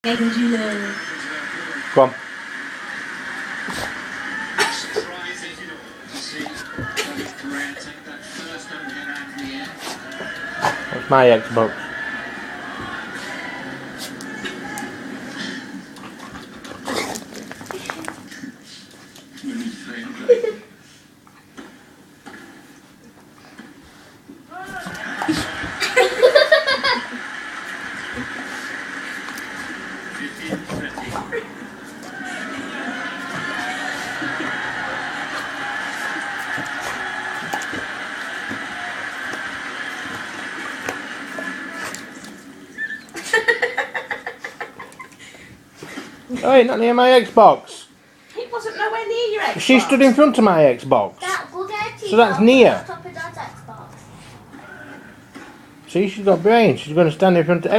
Angelo. Go on. That's my Xbox. Hey, not near my Xbox. It wasn't nowhere near your Xbox. She stood in front of my Xbox. So that's near. See, she's got brains. She's going to stand in front of